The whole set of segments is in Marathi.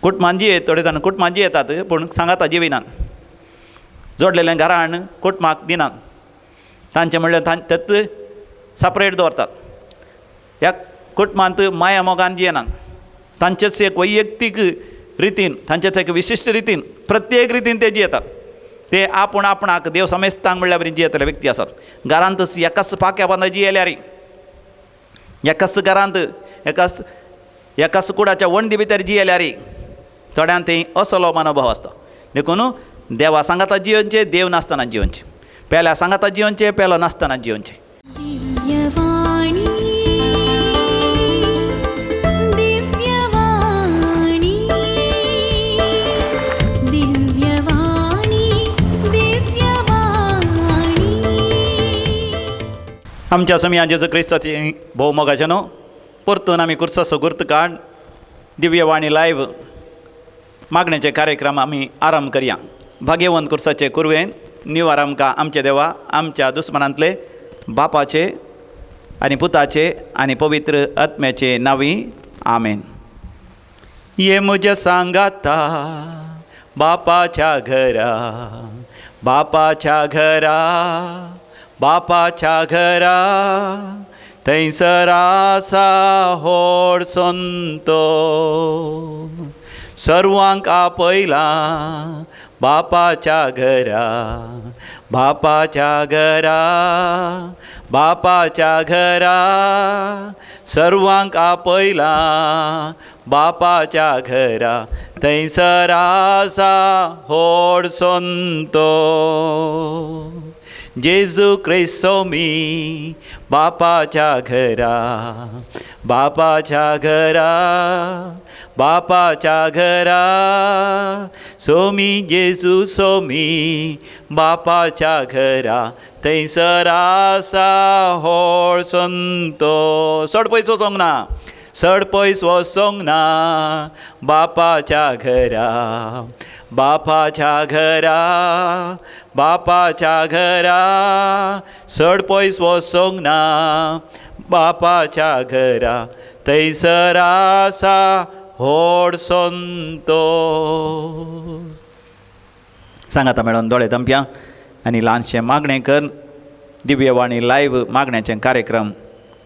कुटुंबांजी थोडे जाण कुटुंबांजी येतात पूण सांगाता जिविनात, जोडलेल्या घरान कुटुंबाक दिनात, तांचे म्हणल्यार तेच सपरेट दवरतात. ह्या कुटुंबांत माया मोगान जियेनात, तांचेच एक वैयक्तीक रितीन, तांचेच एक विशिश्ट रितीन, प्रत्येक रितीन ते जियेतात. ते आपणाक देव समेस्तांक म्हणल्या बरी जियेतले व्यक्ती आसात. घरांत एकाच पाक्या बांदा जियेल्यार, एकाच घरांत एकाच कुडाच्या वणदी भितर जियेल्यार थोड्यांक थंय असलो मनोभाव आसता. देखून देवा सांगाता जियोनचे, देव नासतना जियोनचे, पेल्या सांगाता जियोनचे, पेलो नासतना जियोनचे. दिव्यवाणी दिव्यवाणी दिव्यवाणी दिव्यवाणी. आमच्या समया जेजू क्रिस्ताची भोव मोगाचे न्हू, परतून आमी कुर्साचो गुर्त काड दिव्यवाणी लायव्ह मागण्याचे कार्यक्रम आमी आरंभ करया. भाग्यवंत कुर्साचे कुरवेन निवार आमकां आमचे देवा, आमच्या दुस्मनांतले बापाचे आनी पुताचे आनी पवित्र आत्म्याचे नांवी आमेन. ये म्हज्या सांगाता बापाच्या घरा, बापाच्या घरा, बापाच्या घरा, थंयसर आसा व्हड संतो, सर्वांक आपयला बापाच्या घरा, बापाच्या घरा, बापाच्या घरा, सर्वांक आपयला बापाच्या घरा, थंयसर आसा व्हड संतो. जेजू क्रिस्त सोमी बापाच्या घरा, बापाच्या घरा, बापाच्या घरा, सोमी जेजू सोमी बापाच्या घरा, थंयसर आसा व्हड संतो. चड पयस वचोंक ना, चड पयस वचोंक ना, बापाच्या घरा, बापाच्या घरा, बापाच्या घरा, चड पयस वचोंक ना, बापाच्या घरा, थंयसर आसा व्हड संतो. सांगाता मेळोन दोळे दंप्या आनी ल्हानशें मागणें कर. दिव्यवाणी लायव्ह मागण्याचें कार्यक्रम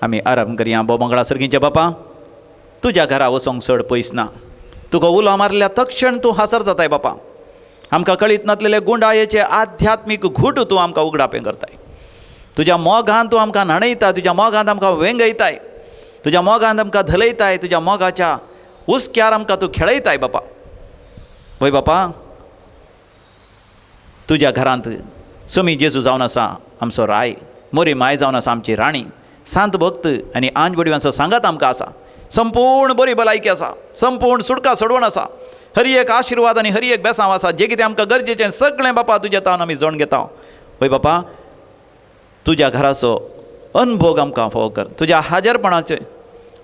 आमी आरंभ करया. भोव मंगळा सर्गीचे बापा, तुज्या घरा वचोंक चड पयस ना. तुका उलो मारल्या तक्षण तूं हासर जाताय बापा. आमकां कळीत नासलेले गुंडायेचे आध्यात्मीक घूट तूं आमकां उगडापें करताय. तुज्या मोगान तूं आमकां न्हाणयता, तुज्या मोगान आमकां वेंगयताय, तुज्या मोगान आमकां धलयताय, तुज्या मोगाच्या उस्क्यार आमकां तूं खेळयताय बापा. वय बापा, तुज्या घरांत समी जेजू जावन आसा आमचो राय, मोरी माय जावन आसा आमची राणी, सांत भक्त आनी आंज बडव्यांचो सांगात आमकां आसा. संपूर्ण बरी भलायकी आसा, संपूर्ण सुटका सोडवण आसा, हरी एक आशिर्वाद आनी हरी एक बेसांव आसा. जें कितें आमकां गरजेचें सगळें बापा तुज्या तावन आमी जोण घेता. वय बापा, तुज्या घराचो अनुभव आमकां फोव कर, तुज्या हाजरपणाचे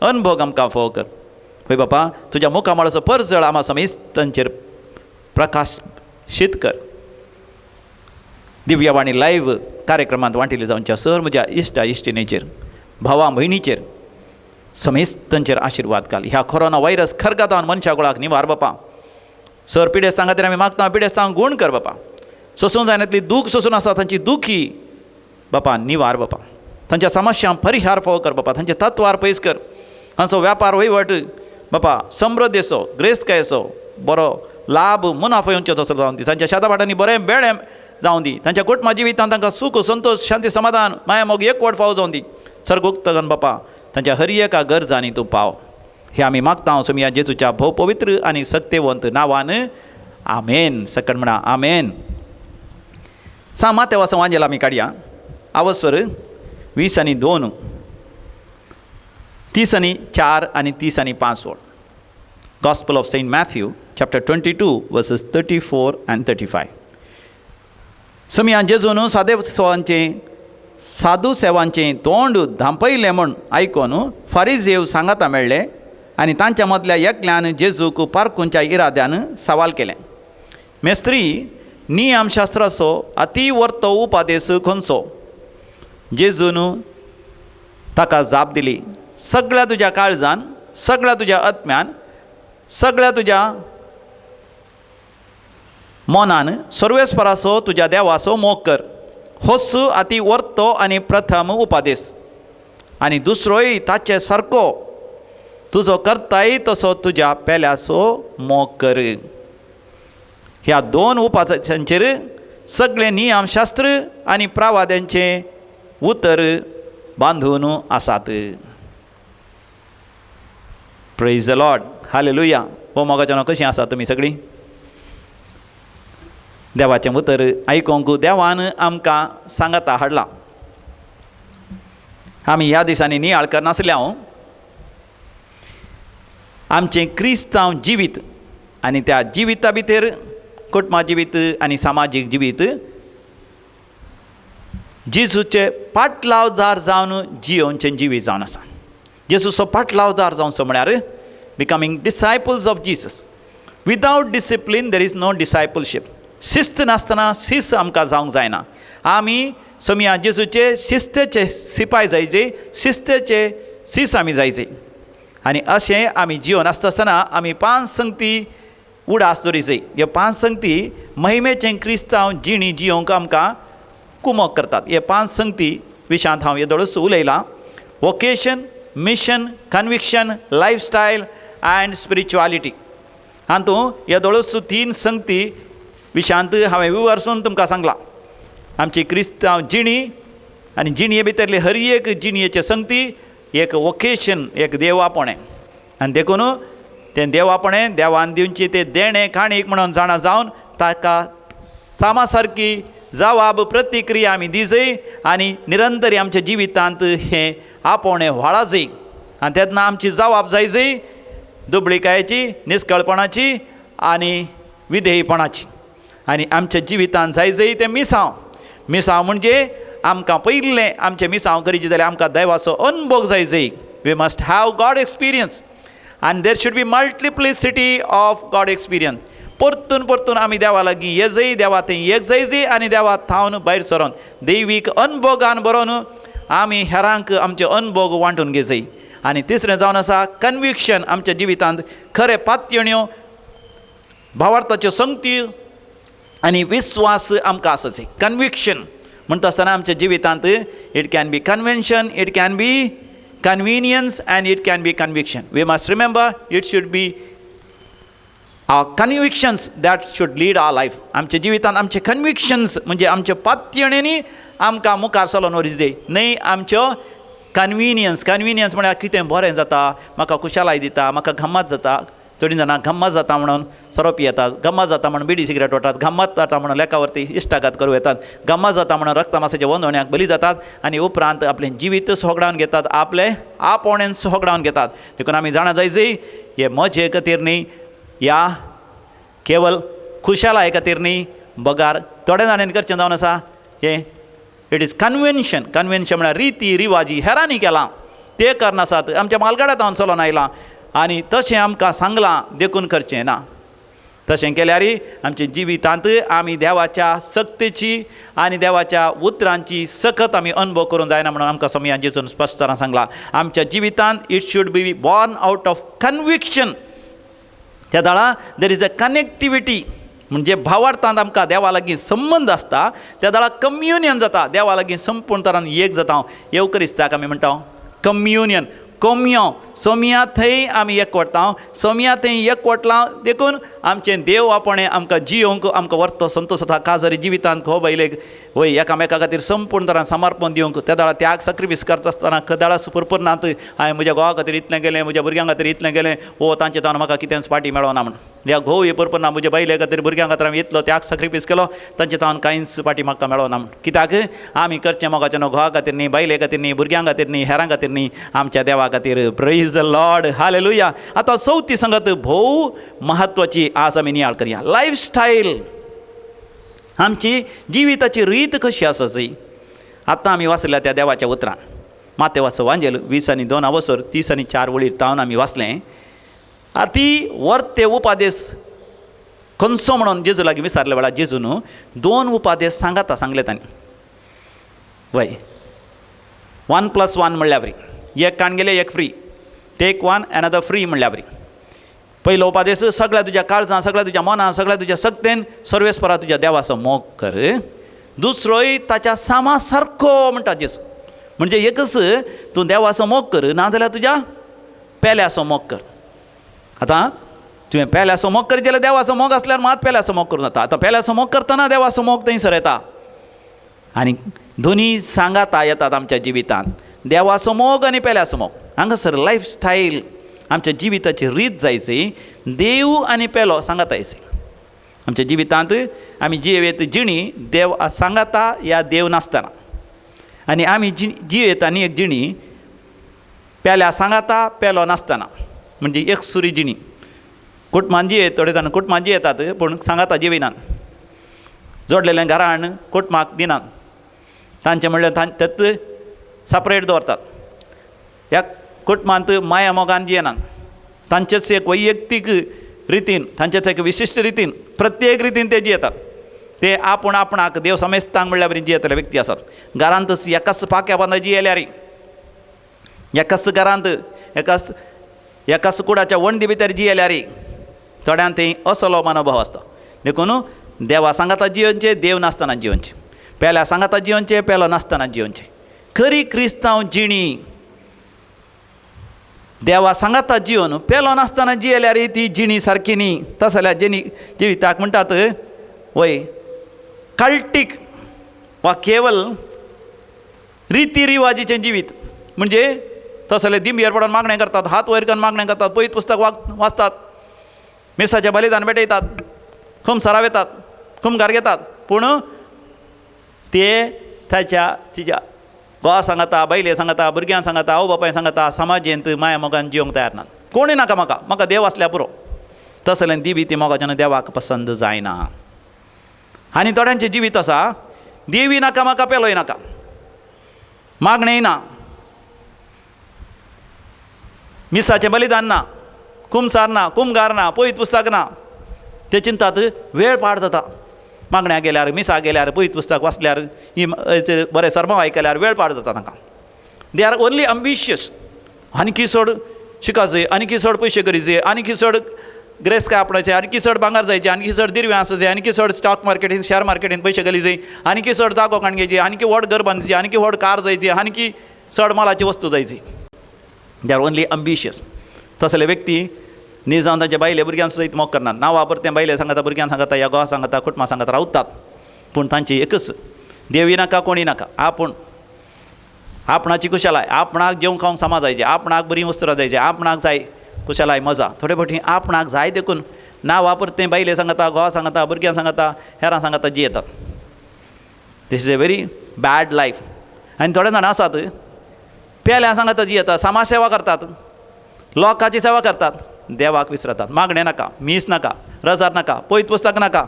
अनुभव आमकां फोव कर. वय बापा, तुज्या मुखामळाचो परजळ आमा समेस्तांचेर प्रकाशीत कर. दिव्यवाणी लायव्ह कार्यक्रमांत वांटिल्ले जावच्या सर म्हज्या इश्टा इश्टिणीचेर, भावां भयणीचेर समेस्तांचेर आशिर्वाद घाल. ह्या कोरोना व्हायरस खरगातावन मनशा कुळाक निवार बापा. सर पिडेस्तां खातीर आमी मागता, पिडेस्तांक गूण कर बापा. सोसूं जायनातली दूख सोसून आसा तांची दुखी बापा निवार बापा. तांच्या समस्यांक परिहार फोव कर बापा. तांचे तत्वार पयस कर. हांचो व्यापार वहिवट बापा समृद्धेचो, ग्रेस्तकायेचो बरो लाभ मुनाफो येवचो जावन दी. तांच्या शेता भाटांनी बरें बेळें जावन दी. तांच्या कुटुंबा जिवितांत तांकां सूख संतोश शांती समाधान माया मोग एकवट फाव जावन दी. सर्गोक्तगन बापा तांच्या हर एका गरजांनी तूं पाव. हे आमी मागता सोमिया जेजूच्या भोव पवित्र आनी सत्यवंत नांवान आमेन. सकण म्हणा आमेन. मातेवा संवांजेला आमी काडया. आवस्वर 20 आणि 2, 30 आणि 4 आणि 30 आणि 5 वळ. Gospel of Saint Matthew, chapter 22, verses 34 and 35. समियान जेजून साधू सेवांचें तोंड धांपयलें म्हूण आयकून फारिजेव सांगाता मेळ्ळे आनी तांच्या मदल्या एकल्यान जेजूक पारखुंच्या इराद्यान सवाल केलें. मेस्त्री, नियमशास्त्राचो अति वर्तो उपादेश खंयचो? जेजून ताका जाप दिली, सगळ्या तुज्या काळजान, सगळ्या तुज्या आत्म्यान, सगळ्या तुज्या मोनान सर्वेस्पराचो तुज्या देवाचो मोग कर, होस अति वर्तो आनी प्रथम उपादेश, आनी दुसरोय ताचे सारको तुजो करताय तसो तुज्या पेल्याचो मोग कर. ह्या दोन उपादेशांचेर सगळे नियमशास्त्र आनी प्रावाद्यांचे उतर बांधून आसात. Praise the Lord, hallelujah. हो मोगाच्यान कशीं आसा तुमी सगळीं? देवाचें उतर आयकोंक देवान आमकां सांगाता हाडलां. आमी ह्या दिसांनी नियाळ करनासल्यां आमचें क्रिस्तांव जिवीत आनी त्या जिविता भितर कुटुंबा जिवीत आनी सामाजीक जिवीत जेजूचे पाटलावदार जावन जियोवचें जिवीत जावन आसा. जेजूचो पाटलावदार जावचो म्हळ्यार becoming disciples of Jesus. Without discipline there is no discipleship. शिस्त नासतना शिस्त आमकां जावंक जायना. आमी सोमया जेजूचे शिस्तेचे सिपाय जायचे, शिस्तेचे सीस आमी जायचे. आनी अशें आमी जिवन आसतना आमी 5 संगती उडास दवरिचे. ह्यो 5 संगती महिमेचें क्रिस्तांव जिणी जियोवंक आमकां कुमक करतात. हे 5 संगती विशयांत हांव येदोळूच उलयलां. Vocation, mission, conviction, lifestyle and spirituality. हातूंत येदोळूच 3 संगती विशयांत हांवें विवरसून तुमकां सांगलां. आमची क्रिस्तांव जिणी आनी जिणये भितरले हर एक जिणयेचे संगती, एक वोकेशन, एक देवापणें, आनी देखून तें देवापणें देवान दिवचें तें देणें काणीक म्हणून जाणा जावन ताका सामा सारकी जबाब प्रतिक्रिया आमी दिजय आनी निरंतरी आमच्या जिवितांत हें आपोवणें व्हाळाजय. आनी तेन्ना आमची जबाब जायजय दुबळीकायेची, निश्कळपणाची आनी विधेयपणाची. आनी आमच्या जिवितांत जायजय तें मिसांव. मिसांव म्हणजे आमकां पयलें आमचें मिसांव करीत जाल्यार आमकां देवाचो अनुभव जायजय. We must have God experience आनी there should be multiplicity of God experience. परतून परतून आमी देवा लागीं येजय, देवा थंय एक जायजय आनी देवा थावन भायर सरोन दैवीक अनुभवान बरोवन आमी हेरांक आमचे अनुभव वांटून घेजय. आनी तिसरें जावन आसा कन्विक्शन. आमच्या जिवितांत खरे पातयण्यो, भावार्थाच्यो संगती आनी विस्वास आमकां आसचें. कन्विक्शन म्हणटा आसतना आमच्या जिवितांत it can be convention, it can be convenience and it can be conviction. We must remember it should be our convictions that should lead our life. आमच्या जिवितांत आमचे कन्विक्शन्स म्हणजे आमच्या पातयणींनी आमकां मुखार चलोन वरिजे, न्हय आमच्यो कन्विनियन्स. कन्विनियन्स म्हळ्यार कितें बरें जाता, म्हाका खुशालाय दिता, म्हाका घम्मत जाता. थोडीं जाणां घम्मत जाता म्हणून सरोप येतात, घम्मत जाता म्हणून बिडी सिगरेट वतात, घम्मत जाता म्हणून लेखावरती इश्टाघात करूं येतात, घम्मत जाता म्हणून रक्तमासाच्या वंदोण्याक बली जातात आनी उपरांत आपलें जिवीत सोगडावन घेतात, आपले आपोवणें सोगडावन घेतात. देखून आमी जाणा जायजय हे मजे खातीर न्ही, या केवळ खुशालाय खातीर न्ही, बगार थोड्या जाणांनी करचें जावन आसा हें इट इज कन्वेन्शन. कन्वेन्शन म्हळ्यार रिती रिवाजी हेरांनी केलां ते करनासात. आमच्या मालगाड्यांत हांव चलोन आयलां आनी तशें आमकां सांगलां देखून करचें ना. तशें केल्यार आमच्या जिवितांत आमी देवाच्या सक्तीची आनी देवाच्या उतरांची सखत आमी अनुभव करूंक जायना म्हणून आमकां समयान जेजून स्पश्टपणान सांगलां. आमच्या जिवितांत it should be born out of conviction. त्या दाळा देर इज अ कनेक्टिविटी म्हणजे भावार्थांत आमकां देवा लागीं संबंद आसता. त्या दाळा कम्युनियन जाता, देवा लागीं संपूर्ण तरान एक जाता. येवकरिस्ताक आमी म्हणटा कम्युनियन, कोमयो. सोमया थंय आमी एकवटता, सोमया थंय एकवटलां देखून आमचें देव आपणें आमकां जियोवंक आमकां वर्तो संतोश जाता. काजरी जिवितांत हो बैलेक वय एकामेका खातीर संपूर्ण तरान समर्पण दिवंक त्या दाळा त्याग सॅक्रिफायस करता आसतना कदाळा सुपूर्णांत हांवें म्हज्या घोवा खातीर इतलें गेलें, म्हज्या भुरग्यां खातीर इतलें गेलें, हो तांचे तावन म्हाका कितेंच फाटी मेळोना म्हण. ह्या घोव हे परपना म्हज्या बायले खातीर भुरग्यां खातीर हांवें इतलो त्याग सॅक्रिफायस केलो, तांचे तावन कांयच फाटी म्हाका मेळोना म्हण. कित्याक आमी करचें मोगाचें न्हू, घोवा खातीर न्ही, बायले खातीर न्ही, भुरग्यां खातीर न्ही, हेरां खातीर न्ही, आमच्या देवा खातीर. Praise the Lord, hallelujah. आतां चवथी संगत भोव म्हत्वाची आज आमी नियाळ करया. लायफस्टायल. आमची जिविताची रीत कशी आसाची. आतां आमी वाचल्या त्या देवाच्या उतरां मातेवाचो वांजेल 20:2 वसोर 30:4 वळीर तावन आमी वाचलें. ती वर्ते उपादेश खंयचो म्हणून जेजू लागीं विचारले वेळार जेजून 2 उपादेश सांगले तांणी. वय 1+1 म्हणल्यार बरी. एक काणगेले एक फ्री, टेक 1 अनदर फ्री म्हणल्यार बरी. पहिलो उपदेश सगळ्या तुज्या काळजां सगळ्या तुज्या मनान सगळ्या तुज्या सक्तेन सर्वेस्परा तुज्या देवाचो मोग कर. दुसरोय ताच्या सामा सारको म्हणटा जेसू. म्हणजे एकच तूं देवाचो मोग कर नाजाल्यार तुज्या पेल्याचो मोग कर. आतां तुवें पेल्याचो मोग करीत जाल्यार देवाचो मोग आसल्यार मात पेल्याचो मोग करूं जाता. आतां पेल्याचो मोग करतना देवाचो मोग थंयसर येता. आनी दोनी सांगाता येतात आमच्या जिवितांत, देवाचो मोग आनी पेल्याचो मोग. हांगासर लायफस्टायल आमच्या जिविताची रीत जायची देव आनी पेलो सांगाता येयची. आमच्या जिवितांत आमी जियेत जिणी देव सांगाता या देव नासतना, आनी आमी जियेता न्ही एक जिणी पेल्या सांगाता पेलो नासतना. म्हणजे एक सुरी जिणी कुटुंबान जियेत. थोडे जाण कुटुंबान जियेतात पूण सांगाता जिविनात. जोडलेलें घरान कुटुंबाक दिनात. तांचे म्हणल्यार तेत सपरेट दवरतात. ह्या कुटुंबांत माया मोगान जियेनात. तांचेच एक वैयक्तीक रितीन, तांचेच एक विशिश्ट रितीन, प्रत्येक रितीन ते जियेतात. ते आपणाक देव समेस्तांक म्हणल्या बरी जियेतले व्यक्ती आसात. घरांत एकाच पाक्या बांदा जियेल्यार, एकाच घरांत एकाच कुडाच्या वंडी भितर जियेल्यार थोड्यांक थंय असलो मनोभाव आसता. देखून देवा सांगाता जियोनचे, देव नासतना जियोनचे. पेल्या सांगाता जियोनचे, पेलो नासतना जियोनचे. खरी क्रिस्तांव जिणी देवा सांगाता जिवन पेलो नासतना जियेल्यार ती जिणी सारकी न्ही. तस जाल्यार जिविताक म्हणटात वय कल्टीक वा केवल रिती रिवाजीचें जिवीत. म्हणजे तस जाल्यार दिंबयेर पडोन मागणें करतात, हात वयर करून मागणें करतात, पयत पुस्तक वाचतात, मिसाचें बलिदान भेटयतात, खुमसाराव येतात, खुमगार घेतात, पूण ते तिच्या घोवा सांगाता, बायले सांगाता, भुरग्यांक सांगाता, आवय बापाय सांगाता, समाजेंत माया मोगान जिवंक तयार नात. कोणूय नाका म्हाका देव आसल्यार पुरो. तस जाल्यार दिवी ती मोगाच्यान देवाक पसंद जायना. आनी थोड्यांचें जिवीत आसा देवी नाका म्हाका, पेलोय नाका, मागणेय ना, मिसाचें बलिदान ना, खुमसार ना, खुमगार ना, पयत पुस्तक ना. ते चिंतात वेळ पाड जाता. मागण्याक गेल्यार, मिसाक गेल्यार, पयत पुस्तक वाचल्यार, बरें सरमो आयकल्यार वेळ पाड जाता तांकां. They are only ambitious. आनीकी चड शिकाचें, आनीकी चड पयशे करीचे, आनीकी चड ग्रेस काय आपणाचें, आनीकी चड भांगार जायचें, आनीकी चड दिरवें आसचें, आनीकी चड स्टॉक मार्केटीन शेअर मार्केटीन पयशे घालीचे, आनीकी चड जागो काणगेची, आनीकी व्हड घर बांदची, आनीकी व्हड कार जायची, आनीकी चड मोलाची वस्तू जायची. दे आर ओन्ली अम्बिशियस. तसले व्यक्ती न्ही जावन तांच्या बायले भुरग्यांक सयत मोग करनात. नांवां परतें बायले सांगाता, भुरग्यांक सांगाता, या घोवा सांगाता, कुटुंबा सांगाता रावतात. पूण तांची एकच देवी नाका, कोणी नाका, आपणाची कुशलाय, आपणाक जेवंक खावंक सामा जायचें, आपणाक बरीं वस्त्रां जायचें, आपणाक जाय कुशलाय मजा. थोडे फावटी आपणाक जाय देखून नांवां परतें बायले सांगाता, घोवा सांगाता, भुरग्यांक सांगाता, हेरां सांगाता जियेतात. This is a very bad life. आनी थोडे जाण आसात पेल्या सांगाता जियेतात, समाज सेवा करतात, लोकांची सेवा करतात, देवाक विसरतात. मागणें नाका, मीस नाका, रजार नाका, पयत पुस्तक नाका.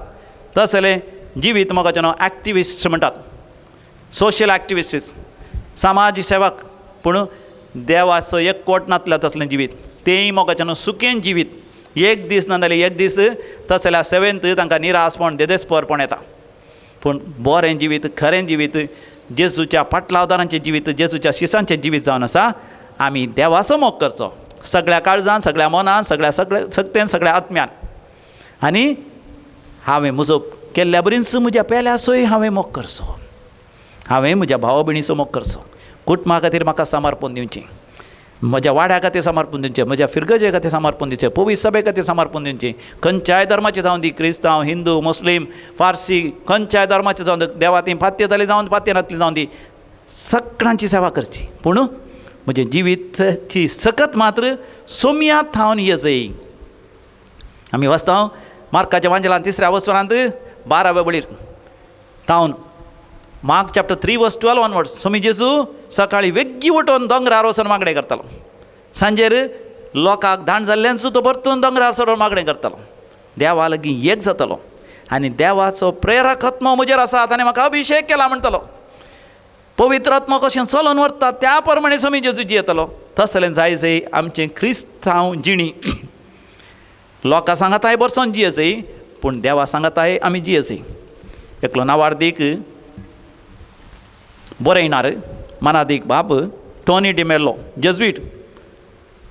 तसले जिवीत मोगाचें एक्टिविस्ट म्हणटात, सोशल एक्टिविस्ट, समाज सेवक. पूण देवाचो एक कोट नातल्या तसलें जिवीत. तेंय मोगाचें सुखें जिवीत. एक दीस नाजाल्यार एक दीस तस जाल्यार सेवेंत तांकां निरासपण, देदेस्परपण येता. पूण बरें जिवीत, खरें जिवीत, जेजूच्या पाटलावदारांचें जिवीत, जेजूच्या शिसांचें जिवीत जावन आसा. आमी देवाचो मोग करचो सगळ्या काळजान, सगळ्या मनान, सगळ्या सक्तेन, सगळ्या आत्म्यान. आनी हांवें म्हजो केल्ल्या बरींच म्हज्या पेल्याचोय हांवें मोग करचो, हांवें म्हज्या भावा भयणीचो मोग करचो, कुटुंबा खातीर म्हाका समर्पण दिवचें, म्हज्या वाड्या खातीर समर्पण दिवचें, म्हज्या फिरगजे खातीर समर्पण दिवचें, पवित्र सभे खातीर समर्पण दिवचें. खंयच्याय धर्माचें जावं दी, क्रिस्तांव, हिंदू, मुस्लीम, फार्सी, खंयच्याय धर्माचें जावं दी, देवाती पात्य जाली जावं पात्य नातली जावं दी, सगळ्यांची सेवा करची. पूण म्हजे जिवीताची सकत मात्र सोम्यांत थावन येजय. आमी वाचता मार्काच्या वांजेलान 3ऱ्या वस्त्रांत 12व्या बळीर थावन मार्क चॅप्टर 3 वर्स 12 ऑनवर्ड्स. स्वामी जेजू सकाळी वेग्गी उठोवन दोंगरार वचून मागणें करतालो. सांजेर लोकांक धाण जाल्ल्यान सुद्दां तो परतून दोंगरार सरून मागणें करतालो. देवा लागीं एक जातालो आनी देवाचो प्रेरक आत्मो म्हजेर आसा, ताणें म्हाका अभिशेक केला म्हणटालो. पवित्र आत्मा कशें चलोन व्हरता त्या प्रमाणे स्वामी जेजू जियेतालो. तसलें जाय जाय आमचें क्रिस्तांव जिणी. लोकां सांगाताय बरसोन जियेचय, पूण देवा सांगाताय आमी जियेचय. एकलो नावार्दीक बरयणार, मनादीक बाब टोनी डिमेलो, जेजुईट,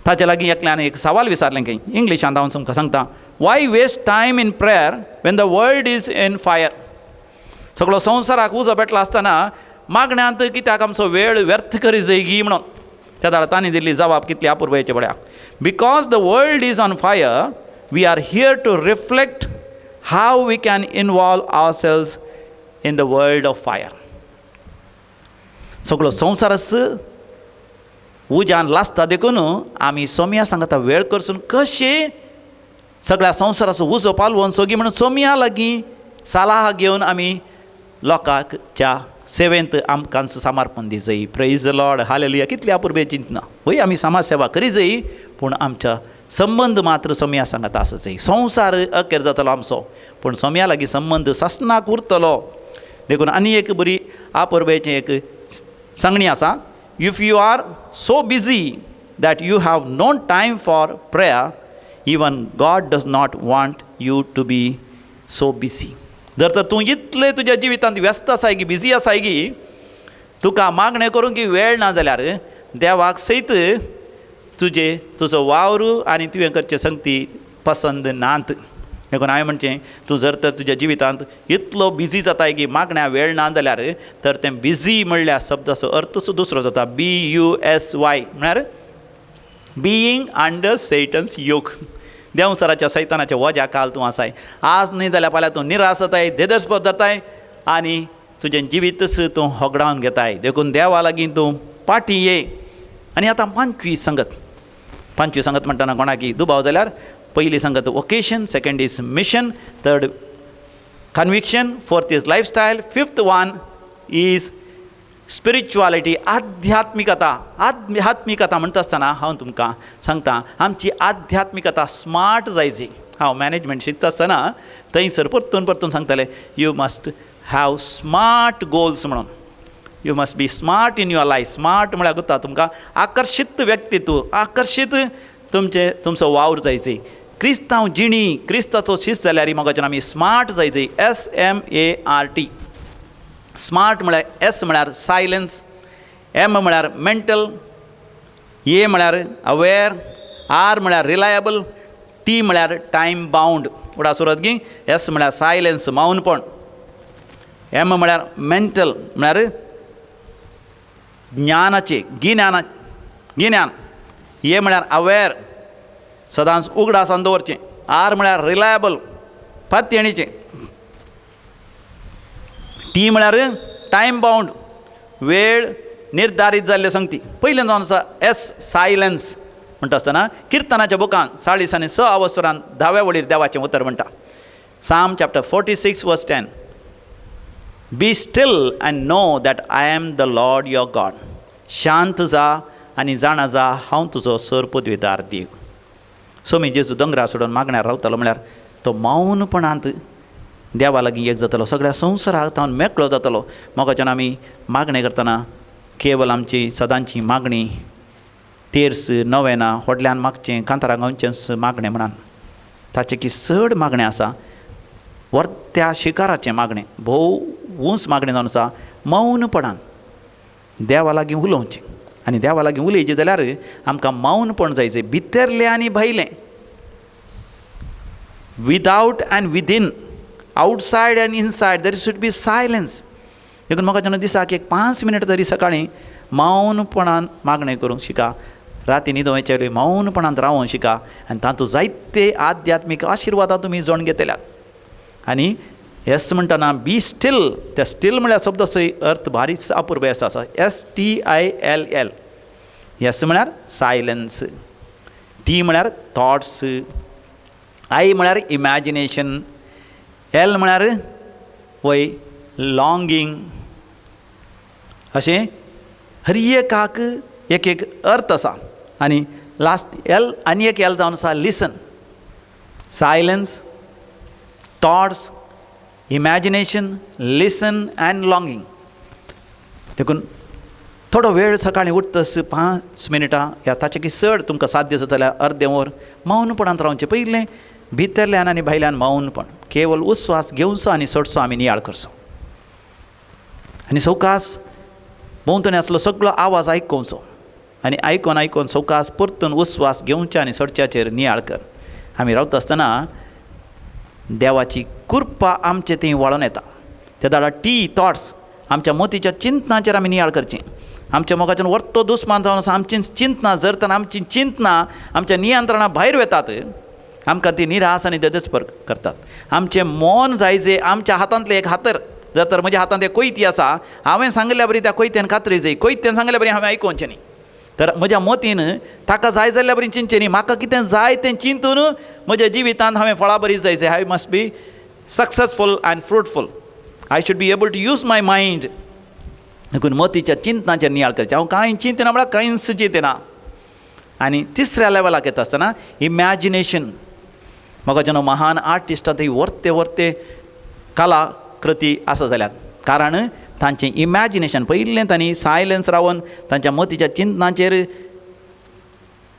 ताचे लागीं एकल्यान एक सवाल विचारलें की इंग्लिशांत हांव तुमकां सांगता. Why waste time in prayer when the world is in fire. सगळो संवसाराक उजो पेटलो आसतना मागण्यांत कित्याक आमचो वेळ व्यर्थ करी जैगी म्हणून. त्या दाडा तांणी दिल्ली जबाब कितली अपुर्बायेचे पळया. Because the world is on fire we are here to reflect how we can involve ourselves in the world of fire. सगळो संवसारच उज्यान लासता देखून आमी सोम्या सांगता वेळ करसून कशें सगळ्या संवसाराचो उजो पालवून सोगी म्हणून सोम्या लागीं सलाह घेवन आमी लोकांच्या सेवेंत आमकां समर्पण दी जायी. Praise the Lord, hallelujah. कितली अपुर्बे चिंतना. वय आमी समाज सेवा करी जायी पूण आमच्या संबंध मात्र सोम्या सांगता आसा जायी. संवसार अखेर जातलो आमचो पूण सोम्या लागीं संबंध सासनाक उरतलो. देखून आनी एक बरी अपुर्बेचें एक सांगणी आसा. If you are so busy that you have no time for prayer even God does not want you to be so busy. जर तर तूं इतले तुज्या जिवितांत व्यस्त आसाय की बिजी आसाय की तुका मागणें करूंक वेळ ना जाल्यार देवाक सयत तुजो वावर आनी तुवें करचे संगती पसंद नात. देखून हांवें म्हणचें तूं जर तर तुज्या जिवितांत इतलो बिजी जाताय की मागण्या वेळ ना जाल्यार तर तें बिजी म्हणल्यार शब्दाचो अर्थच दुसरो जाता. BUSY म्हळ्यार बिईंग अंडर सेटन्स योक. देंवसराच्या सैतानाच्या वज्या काल तूं आसाय. आज न्ही जाल्यार फाल्यां तूं निराश जाताय, देदस्पद जाताय आनी तुजें जिवीतच तूं होगडावन घेताय. देखून देवा लागीं तूं पाटी ये. आनी आतां पांचवी संगत म्हणटना कोणाकी दुबाव जाल्यार पयली संगत vocation, second is mission, third conviction, fourth is lifestyle, fifth one is spirituality. आध्यात्मिकता म्हणटा आसतना हांव तुमकां सांगता आमची आध्यात्मिकता स्मार्ट जायची. हांव मॅनेजमेंट शिकता आसतना थंयसर परतून सांगताले you must have smart goals म्हणून. You must be smart in your life. Smart म्हळ्यार कोता तुमकां आकर्शीत व्यक्तित्व, आकर्शीत तुमचो वावर जायची. क्रिस्तांव जिणी, क्रिस्ताचो शिस्त जाल्यार मोगाच्यान आमी स्मार्ट जायची. SMART. स्मार्ट म्हळ्यार S म्हळ्यार सायलन्स, M म्हळ्यार मेंटल, A म्हळ्यार अवेर, R म्हळ्यार रिलायबल, T म्हळ्यार टायम बाउंड. उडा सुरत गी. S म्हळ्यार सायलन्स, मौनपण. M म्हळ्यार मेंटल म्हळ्यार गिन्यान. A म्हळ्यार अवेर, सदांच उगडासान दवरचें. R म्हळ्यार रिलायबल, फात्यणीचें. T म्हळ्यार टायम बाउंड, वेळ निर्धारीत जाल्ल्यो संगती. पयलें जावन आसा S सायलन्स म्हणटा आसतना किर्तनाच्या बुकांत 6:06 10व्या वळीर देवाचें उतर म्हणटा. Psalm chapter 46 verse 10. Be still and know that I am the Lord your God. शांत जा आनी जाणा जा हांव तुजो सरपदवेदार देव. सोमी जेजू दोंगरा सोडून मागण्यार रावतालो म्हळ्यार तो मौनपणांत देवा लागीं एक जातालो. सगळ्या संवसाराक तावन मेकळो जातालो. मोगाच्यान आमी मागणें करतना केवल आमची सदांची मागणी तेर्स, नवेना, व्हडल्यान मागचें, कांतारां गांवचें मागणें म्हणान ताचें की चड मागणें आसा. वर्त्या शिकाराचें मागणें, भोव उंच मागणें जावन आसा मौनपणान देवा लागीं उलोवचें. आनी देवा लागीं उलयचें जाल्यार आमकां मौनपण जायचें, भितरलें आनी भायलें, without end within, outside end inside. There should B silence. देखून म्हाका जेन्ना दिसाक एक 5 मिनट तरी सकाळीं मौनपणान मागणें करूंक शिका. राती न्हिदोवचे वेळी मौनपणांत रावूंक शिका आनी तातूंत जायते आध्यात्मीक आशिर्वादां तुमी जोण घेतल्यात. आनी एस म्हणटना बी स्टील. त्या स्टील म्हळ्यार शब्दाचो अर्थ भारीच अपुर्बे आसा. STILL. एस म्हळ्यार सायलन्स, T म्हळ्यार थॉट्स, I म्हळ्यार इमॅजिनेशन, L म्हळ्यार वय लॉंगींग. अशें हर एकाक एक एक अर्थ आसा. आनी लास्ट L आनी एक L जावन आसा लिसन. सायलन्स, थॉट्स, इमॅजिनेशन, लिसन एंड लॉंगींग. देखून थोडो वेळ सकाळीं उठतस 5 मिनटां या ताचे की चड तुमकां साध्य जाताल्यार अर्दें वर मौनपणांत रावचें. पयलें भितरल्यान आनी भायल्यान मौनपण. केवल उस्वास घेवचो आनी सोडचो आमी नियाळ करचो. आनी सवकास भोंवतणी आसलो सगळो आवाज आयकुचो. आनी आयकोन आयकोन सवकास परतून उस्वास घेवचे आनी सोडच्याचेर नियाळ कर. आमी रावता आसतना देवाची कृपा आमचे थंय वळोन येता. ते दाडा थॉट्स आमच्या मोतीच्या चिंतनाचेर आमी नियाळ करचें. आमच्या मोगाच्यान वर्तो दुस्मान जावन आसा आमची चिंतना जर तर आमची चिंतना आमच्या नियंत्रणा भायर वेतात आमकां ती निराश आनी दजस्पर करतात. आमचें मन जायजें आमच्या हातांतलें एक हातर जर तर म्हज्या हातांत एक कोयती आसा हांवें सांगल्या बरी त्या कोयत्यान कातरी जाय कोयत्यान सांगल्या बरी हांवें आयकोवचें न्ही. तर म्हज्या मोतीन ताका जाय जाल्ल्या बरी चिंतचें न्ही. म्हाका कितें जाय तें चिंतून म्हज्या जिवितांत हांवें फळां बरी जायचें. I must be successful and fruitful. I should be able to use my mind. देखून मोतीच्या चिंतनाचेर नियाळ करचें. हांव कांय चिंतना म्हळ्यार कांयच चिंतना. आनी तिसऱ्या लेवलाक येता आसतना इमॅजिनेशन. म्हाका जेन्ना महान आर्टिस्टां थंय व्हरते व्हरते कलाकृती आसा जाल्यार कारण तांचें इमॅजिनेशन पयलीं तांणी सायलन्स रावन तांच्या मोतीच्या चिंतनाचेर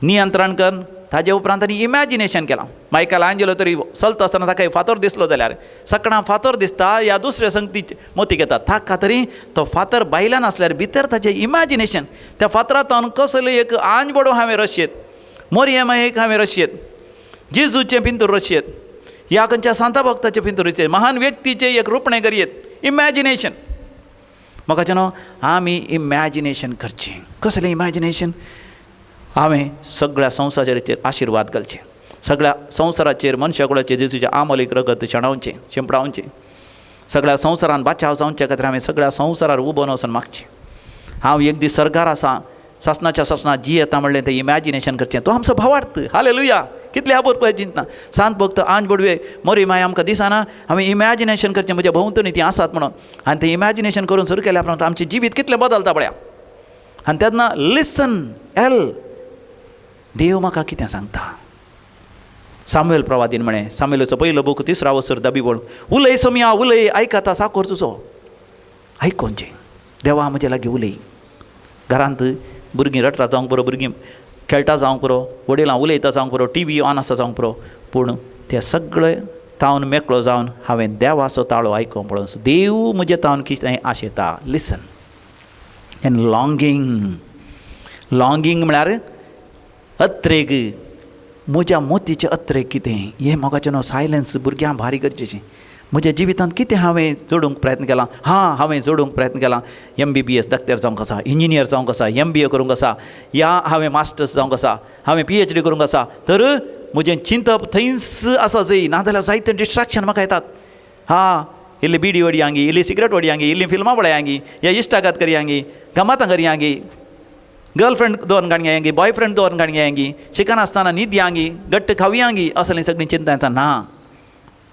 नियंत्रण कर. ताजे उपरांत तांणी इमॅजिनेशन केलां. मायकल आंजेलो तरी चलता आसतना ताका फातर दिसलो जाल्यार सकाळां फातर दिसता ह्या दुसऱ्या संगती मोती घेता ताका तरी तो फातर भायल्यान आसल्यार भितर ताचें इमॅजिनेशन त्या फातरांत कसले एक आंजबडो हांवें रचयत मोरयेमा एक हांवें रचयत जेजूचे भितर रचयत ह्या खंयच्या सांता भक्ताचे भितर रचयत महान व्यक्तीचे एक रुपणें करयत इमॅजिनेशन. म्हाका जेन्ना आमी इमॅजिनेशन करचें कसलें इमॅजिनेशन हांवें सगळ्या संवसाराचेर आशिर्वाद घालचे. सगळ्या संवसाराचेर मनशाकुळाचेर जेजूचें आमोलीक रगत शेणावचें शिंपडावचें. सगळ्या संवसारान बाचाव जावचे खातीर हांवें सगळ्या संवसारार उबोन वचून मागचें. हांव एक दीस सरकार आसा सासणाच्या सासणा जी येता म्हणलें तें इमॅजिनेशन करचें. तो आमचो भावार्थ हालेलुया. कितले आबोर पळय चिंतना सांत भक्त आंज बडवे मोरी माय आमकां दिसना हांवें इमॅजिनेशन करचें म्हज्या भोंवतणी ती आसात म्हणून. आनी तें इमॅजिनेशन करून सुरू केल्या उपरांत आमचें जिवीत कितलें बदलता पळया. आनी तेन्ना लिसन देव म्हाका कितें सांगता. सामुएल प्रवादीन म्हळें सामुएलाचो पयलो बूक 3रा वसर 10 बोल उलय सोम्या उलय आयकता साकोर तुजो आयकोनचें. देवा म्हजे लागीं उलय. घरांत भुरगीं रडटा जावंक पुरो भुरगीं खेळटा जावंक पुरो वडिलां उलयता जावंक पुरो टीव्ही ऑन आसा जावंक पुरो पूण तें सगळें तावन मेकळो जावन हांवें देवाचो ताळो आयकोंक पळोवन देव म्हजे तावन कितें आशेता. लिसन एन लॉंगींग म्हळ्यार अत्रेग म्हज्या मोतीचें अत्रेग कितें हें म्हाका जेन्ना सायलन्स भुरग्यां भारी गरजेचें. म्हज्या जिवितांत कितें हांवें जोडूंक प्रयत्न केला हांवें जोडूंक प्रयत्न केला. MBBS दोतोर जावंक आसा इंजिनियर जावंक आसा MBA करूंक आसा या हांवें मास्टर्स जावंक आसा हांवें PhD करूंक आसा. तर म्हजें चिंतप थंयच आसा जंय नाजाल्यार जायते डिस्ट्रॅक्शन म्हाका येतात. इल्ली बिडी वडयांगी इल्ली सिगरेट वडयांगी इल्ली फिल्मां पळयांगी या इश्टागात करयांगी गमातां करयांगी गर्लफ्रेंड दोन गाणग्यांगी बॉयफ्रेंड दोन गाणग्यांगी शिकना आसतना न्हीद यांगी गट्ट खावयांगी असलीं सगळीं चिंता येता. ना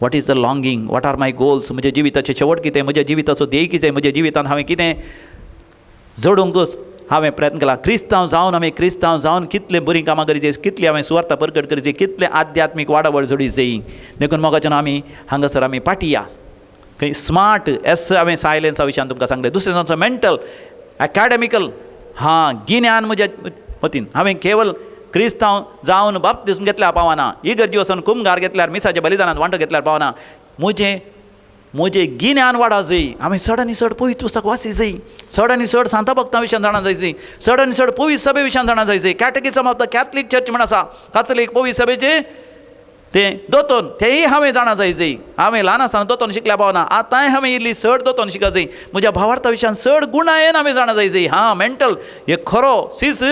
what is the longing what are my goals. म्हज्या जिविताचें शेवट कितें म्हज्या जिविताचो ध्येय कितें म्हज्या जिवितांत हांवें कितें जोडूंकूच हांवें प्रयत्न केला. क्रिस्तांव जावन कितलें बरीं कामां करचीं कितली हांवें सुवार्ता परगट करची कितलें आध्यात्मीक वाडावड जोडी जायी. देखून मोगा जेन्ना आमी हांगासर आमी पाटिया खंय स्मार्ट हांवें सायलन्सा विशयान तुमकां सांगलें. दुसरें सांगता मेंटल एकाडेमिकल गिन्यान म्हज्या मतीन हांवें केवल क्रिस्तांव जावन बाप्तिस्म घेतल्यार पावना इगर्जी वचून कुमगार घेतल्यार मिसाच्या बलिदानांत वांटो घेतल्यार पावना. म्हजें गिन्यान वाडा जाय. हांवें चड आनी चड पवित्र पुस्तक वाची जाय. चड आनी चड सांता भक्तां विशयान जाणा जाय. चड आनी चड पवित्र सभे विशयान जाणा जाय. कॅटेकिझम ऑफ द कॅथलीक चर्च म्हण आसा कातोलीक पवित्र सभेचे तें दोतोन तेंय हांवें जाणा जाय. हांवें ल्हान आसतना दोतोन शिकल्या पावना आतांय हांवें इल्ली चड दोतोन शिका जाय. म्हज्या भावार्था विशयान चड गुणायेन हांवें जाणा जाय. मेंटल एक खरो सीस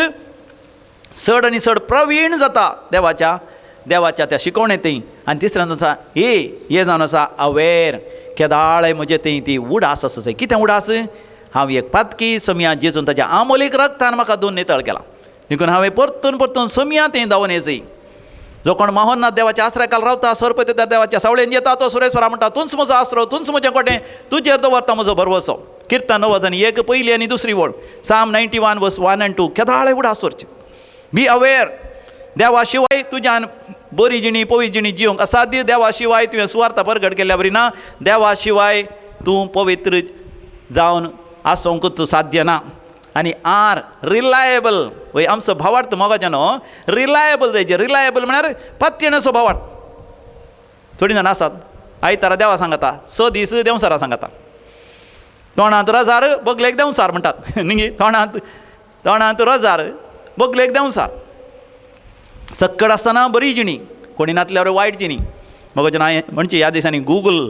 चड आनी चड प्रवीण जाता देवाच्या त्या शिकवणे थंय. आनी तिसऱ्यान आसा हे जावन आसा अवेर केदाळे म्हजे थंय ती उडास आसा जाय. कितें उडास हांव एक पातकी सोम्या जेजून ताच्या आमोलीक रगतान म्हाका दोन नितळ केला. देखून हांवें परतून सोम्या थंय धांवन येजय. जो कोण मोहननाथ देवाच्या आश्रयाखाल रावता सरपती त्या देवाच्या सावळेन येता तो सुरेश्वरा म्हणटा तूंच म्हजो आसरो तूंच म्हजें कोटें तुजेर दवरता म्हजो भरवसो. किर्तन 9 पयली आनी दुसरी वळ Psalm 91 verse 1 and 2 केदाळे उडास सोरचें. बी अवेर देवा शिवाय तुज्यान बरी जिणी पवित्र जिणी जिवंक असाध्य. देवा शिवाय तुवें सुवार्ता परगट केल्या बरी ना. देवा शिवाय तूं पवित्र जावन आसोंकूच साध्य ना. आनी रिलायबल वय आमचो भावार्थ मोगाचो न्हू रिलायबल जायचे. रिलायबल म्हळ्यार पत्त्येचो भावार्थ. थोडीं जाणां आसात आयतारा देवा सांगता 6 दीस देवसारा सांगता. तोंडांत रजार बगलेक देवसार म्हणटात न्ही. तोंडांत रजार बघलो एकदा सार सक्कड आसतना बरी जिणी कोणी नातल्यावर वायट जिणी मग म्हणजे ह्या दिसांनी गूगल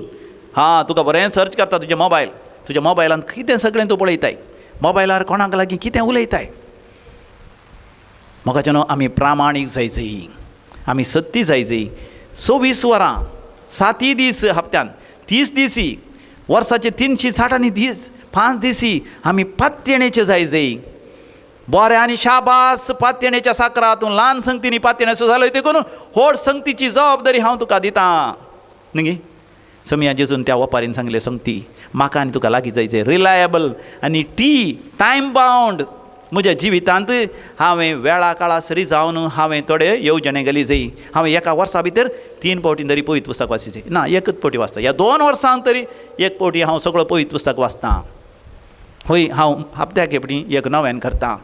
तुका बरें सर्च करता तुज्या मोबायलांत कितें सगळें तूं पळयताय मोबायलार कोणाक लागीं कितें उलयताय म्हाका न्हू आमी प्रामाणीक जायचीं आमी सत्य जायचीं 26 वरां 7 दीस हप्त्यान 30 दिसी वर्साचे 360 दीस 5 दिसी आमी पातयेणेचे जायचीं बरें आनी शाबास पातयेणेच्या साकरातून ल्हान संगतींनी पातयेणेचो जालो देखून व्हड संगतीची जबाबदारी हांव तुका दितां न्ही समिया जेजून त्या वपारीन सांगले संगती म्हाका आनी तुका लागीं जायचें रिलायबल आनी टायम बावंड म्हज्या जिवितांत हांवें वेळा काळा सरी जावन हांवें थोडे येवजणे गेली जाय हांवें एका वर्सा भितर 3 फावटी तरी पवित्र पुस्तक वाचिचें ना एकच फावटी वाचता ह्या 2 वर्सांक तरी एक फावटी हांव सगळो पवित्र पुस्तक वाचतां हय हांव हप्त्याक एपटी एक नव्यान करतां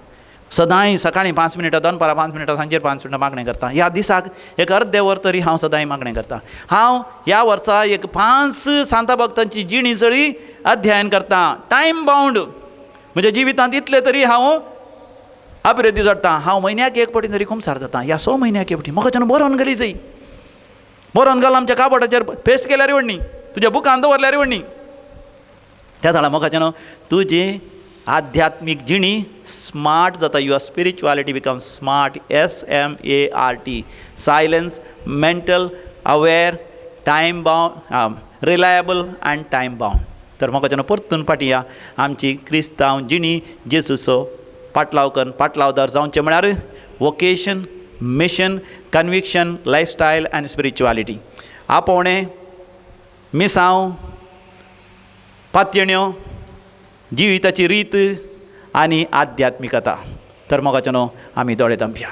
सदांय सकाळीं 5 मिनटां दनपारां 5 मिनटां सांजेर 5 मिनटां मागणें करतां ह्या दिसाक एक अर्दे वर तरी हांव सदांय मागणें करतां हांव ह्या वर्सा एक 5 सांता भक्तांची जिणी सरी अध्ययन करतां टायम बावंड म्हज्या जिवितांत इतले तरी हांव अभिवृद्धी जोडटां हांव म्हयन्याक एक फावटी तरी कुमसार जाता ह्या 100 म्हयन्याक एक फावटी म्हाका बरोवन गेली जाय बरोवन घाल आमच्या काबोर्डाचेर पेस्ट केल्यार व्हडणी तुज्या बुकान दवरल्यार व्हडणी त्या झाडां म्हाका तुजी आध्यात्मीक जिणी स्मार्ट जाता your spirituality become smart SMART silence mental aware time bound reliable and time bound तर म्हाका परतून फाटी आमची क्रिस्तांव जिणी जेजूचो पाटलावदार जावचें म्हळ्यार vocation mission conviction lifestyle and spirituality आपोवणें मिसांव पातयेण्यो जिविताची रीत आनी आध्यात्मिकता तर म्हाका आमी दोळे तांपया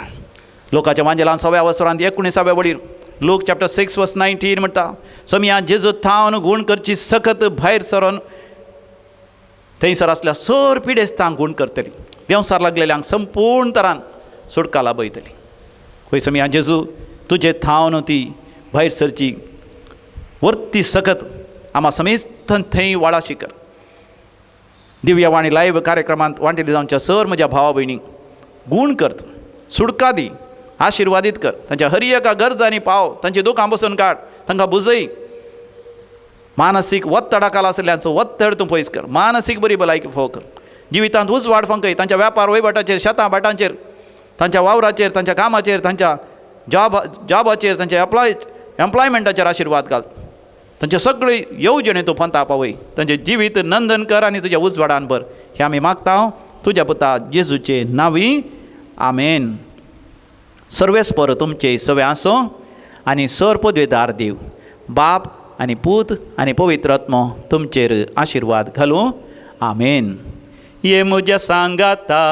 लोकांच्या मांजलान 6व्या वसरांत 19व्या वडीर लूक चॅप्टर 6 वर्स 19 म्हणटा समिया जेजू थावन गूण करची सखत भायर सरोन थंयसर आसल्या सर पिडेस्तांक गूण करतली देंवसार लागलेल्यांक संपूर्ण तरान सुटका लाभयतली खंय समिया जेजू तुजे थावन ती भायर सरची वर्ती सखत आमा समेस्त थंय वाळाशी कर दिव्यावाणी लायव्ह कार्यक्रमांत वांटेली जावच्या सर म्हज्या भावा भयणीक गूण करत सुटका दी आशिर्वादीत कर तांच्या हर एका गरजांनी पाव तांची दुखां बसून काड तांकां बुजय मानसीक वत्तडाखाला आशिल्ल्यांचो वत्तड तूं पयस कर मानसीक बरी भलायकी फोव कर जिवितांत उजवाड फंकय तांच्या वेपार वयवटाचेर शेतां भाटांचेर तांच्या वावराचेर तांच्या कामाचेर तांच्या जॉबाचेर तांच्या एम्प्लॉयमेंटाचेर आशिर्वाद घाल तांचे सगळे येवजणे तूं पंथा पावय तांचें जिवीत नंदन कर आनी तुज्या उजवाडान भर हें आमी मागता तुज्या पुता जेजूचे नांवी आमेन सर्वेस्पर तुमचे सवे आसो आनी सर पदवेदार देव बाप आनी पूत आनी पवित्र आत्मो तुमचेर आशिर्वाद घालूं आमेन ये म्हज्या सांगाता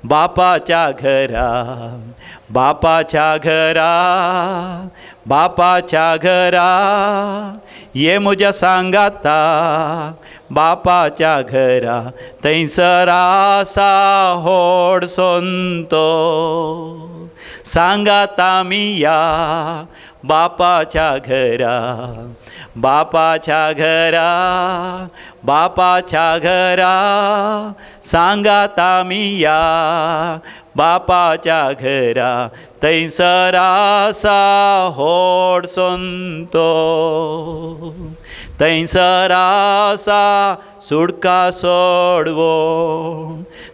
बापाच्या घरा बापाच्या घरा बापाच्या घरा ये म्हज्या सांगाता बापाच्या घरा थंयसर आसा व्हड संतो सांगाता आमी या बापाच्या घरा बापाच्या घरा बापाच्या घरा सांगाता आमी या बापाच्या घरा थंयसर आसा व्हड संतो थंयसर आसा सुटका सोडवो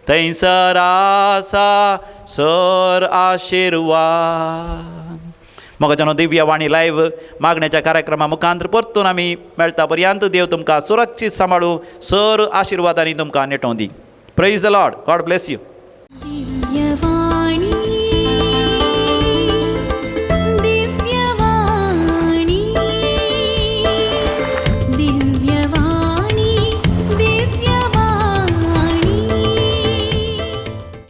थंयसर आसा सर आशिर्वाद म्हाका दिव्यावाणी लायव्ह मागण्याच्या कार्यक्रमा मुखांतर परतून आमी मेळटा पर्यंत देव तुमकां सुरक्षीत सांबाळूं सर आशिर्वादांनी तुमकां नेटोवन दी praise the Lord God bless you दिव्यवाणी दिव्यवाणी दिव्य